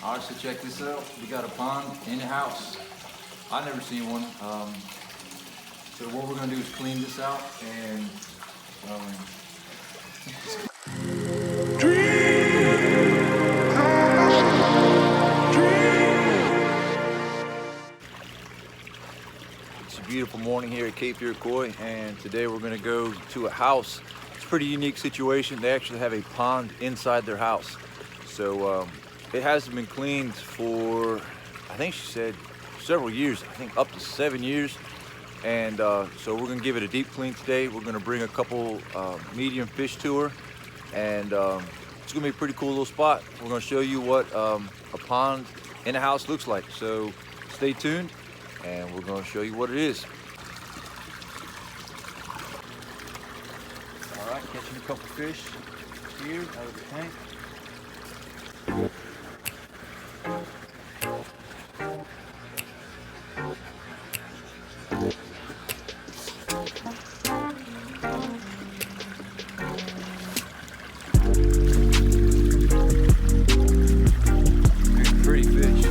All right, so check this out. We got a pond in the house. I've never seen one. So what we're gonna do is clean this out and it's a beautiful morning here at Cape Iroquois, and today we're gonna go to a house. It's a pretty unique situation. They actually have a pond inside their house. So it hasn't been cleaned for, I think she said, several years. I think up to 7 years. And so we're gonna give it a deep clean today. We're gonna bring a couple medium fish to her, and it's gonna be a pretty cool little spot. We're gonna show you what a pond in a house looks like. So stay tuned, and we're gonna show you what it is. All right, catching a couple fish here out of the tank. Pretty fish.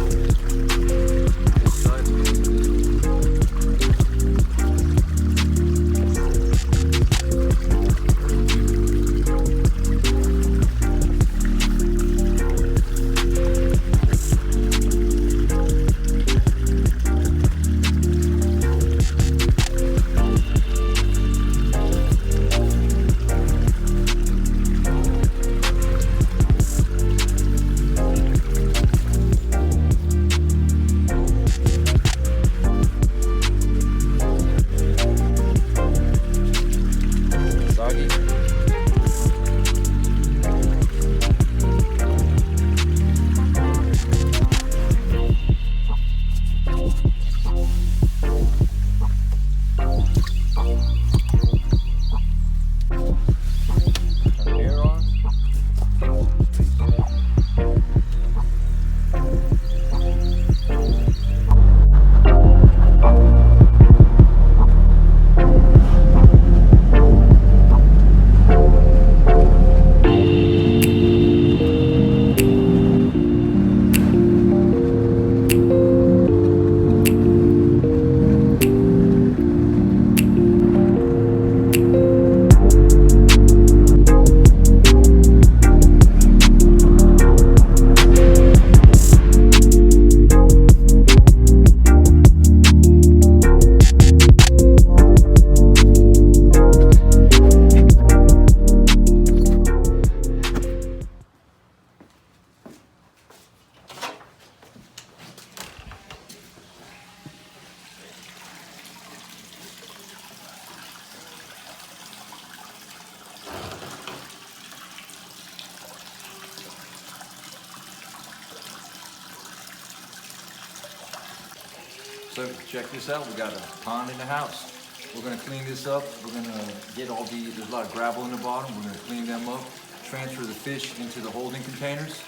So check this out, we got a pond in the house. We're gonna clean this up. We're gonna get there's a lot of gravel in the bottom. We're gonna clean them up, transfer the fish into the holding containers,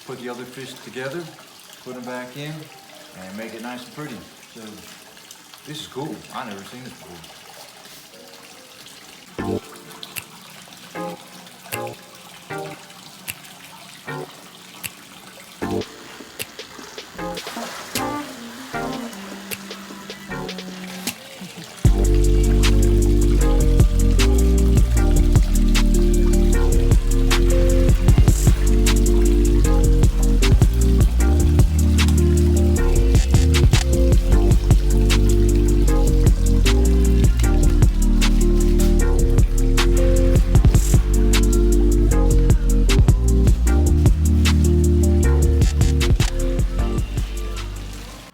put the other fish together, put them back in, and make it nice and pretty. So this is cool. I've never seen this before.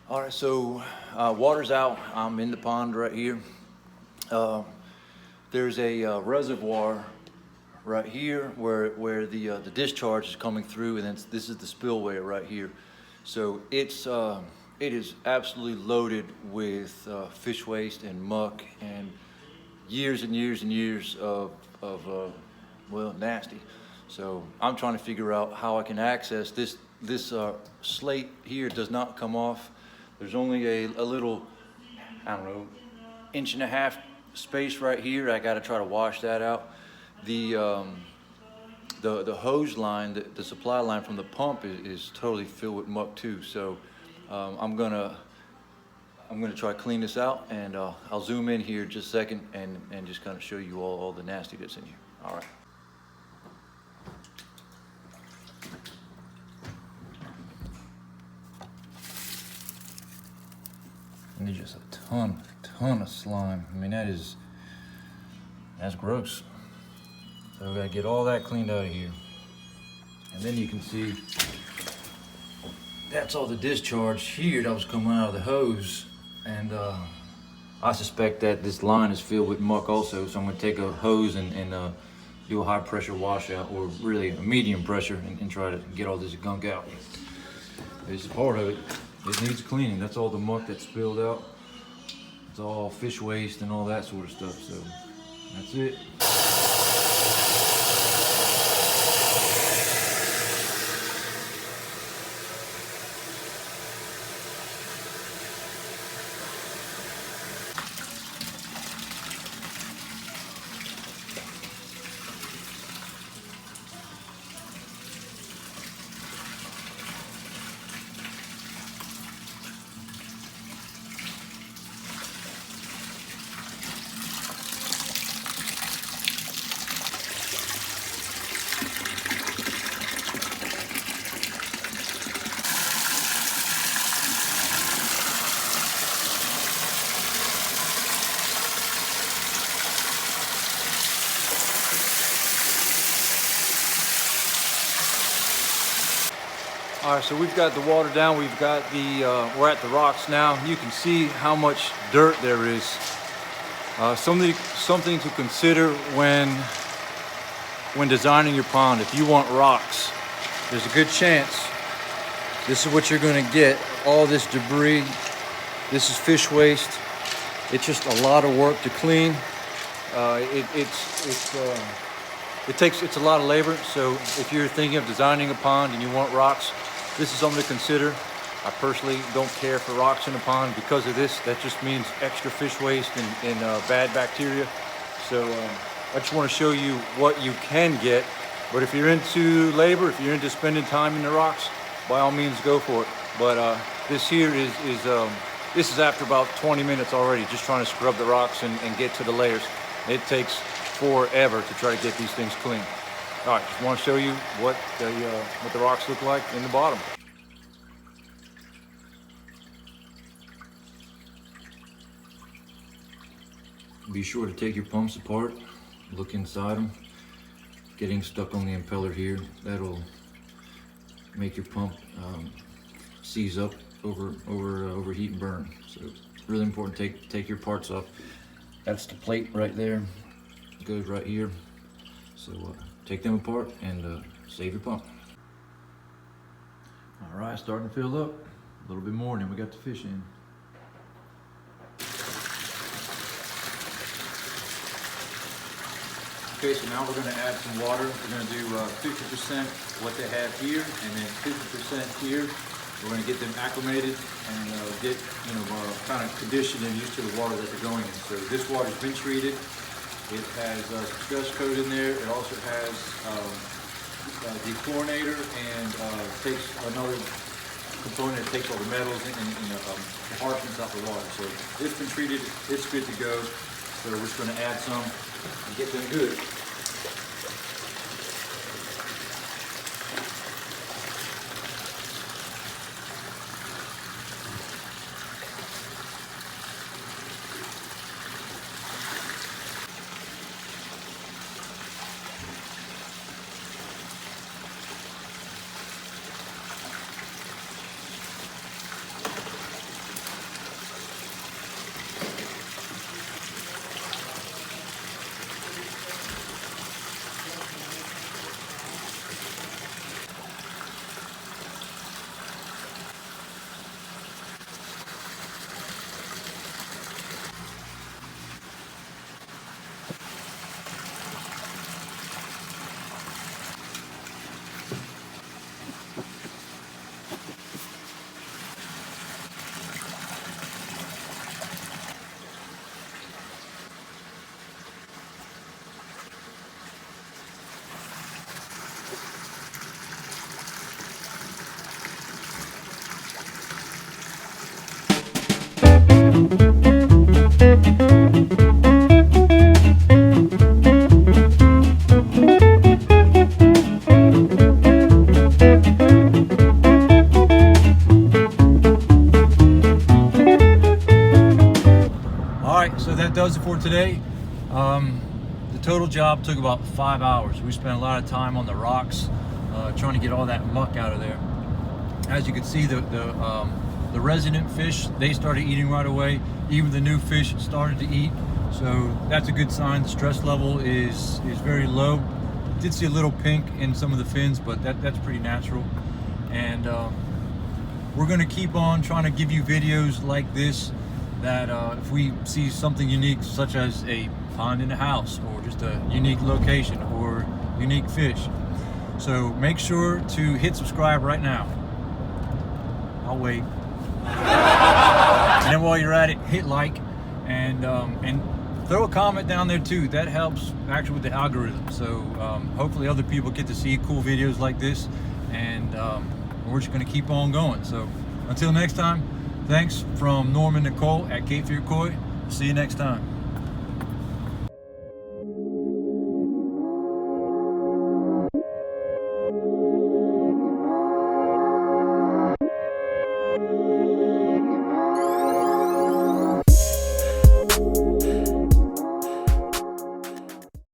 All right, so water's out. I'm in the pond right here. There's a reservoir right here where the discharge is coming through, and then this is the spillway right here. So it is absolutely loaded with fish waste and muck and years and years and years of well, nasty. So I'm trying to figure out how I can access this. This slate here does not come off. There's only a little, I don't know, 1.5 inch space right here. I got to try to wash that out. The the hose line, the supply line from the pump is totally filled with muck too. So I'm gonna try to clean this out, and I'll zoom in here just a second and just kind of show you all the nasty that's in here. All right. And there's just a ton of slime. I mean, that's gross. So we gotta get all that cleaned out of here. And then you can see that's all the discharge here that was coming out of the hose. And I suspect that this line is filled with muck also. So I'm gonna take a hose and do a high pressure washout, or really a medium pressure, and try to get all this gunk out. This is part of it. It needs cleaning. That's all the muck that's spilled out. It's all fish waste and all that sort of stuff. So that's it. All right, so we've got the water down. We've got we're at the rocks now. You can see how much dirt there is. Something to consider when designing your pond. If you want rocks, there's a good chance this is what you're going to get. All this debris. This is fish waste. It's just a lot of work to clean. It's a lot of labor. So if you're thinking of designing a pond and you want rocks, this is something to consider. I personally don't care for rocks in a pond because of this. That just means extra fish waste and bad bacteria. So I just want to show you what you can get. But if you're into labor, if you're into spending time in the rocks, by all means go for it. But this here this is after about 20 minutes already, just trying to scrub the rocks and get to the layers. It takes forever to try to get these things clean. All right, just want to show you what the rocks look like in the bottom. Be sure to take your pumps apart, look inside them. Getting stuck on the impeller here, that'll make your pump seize up, overheat and burn. So it's really important to take your parts off. That's the plate right there. It goes right here. So take them apart and save your pump. All right, starting to fill up. A little bit more, and then we got the fish in. Okay, so now we're going to add some water. We're going to do 50% what they have here, and then 50% here. We're going to get them acclimated and get kind of conditioned and used to the water that they're going in. So this water's been treated. It has some stress coat in there. It also has dechlorinator and takes another component that takes all the metals and the harshness out the water. So it's been treated. It's good to go. So we're just going to add some and get them good. So that does it for today. The total job took about 5 hours. We spent a lot of time on the rocks trying to get all that muck out of there. As you can see, the resident fish, they started eating right away. Even the new fish started to eat. So that's a good sign. The stress level is very low. Did see a little pink in some of the fins, but that's pretty natural. And we're going to keep on trying to give you videos like this, that if we see something unique, such as a pond in a house, or just a unique location, or unique fish. So make sure to hit subscribe right now. I'll wait. And then while you're at it, hit like, and throw a comment down there too. That helps actually with the algorithm. So hopefully other people get to see cool videos like this, and we're just going to keep on going. So until next time, thanks from Norm and Nicole at Cape Fear Koi. See you next time.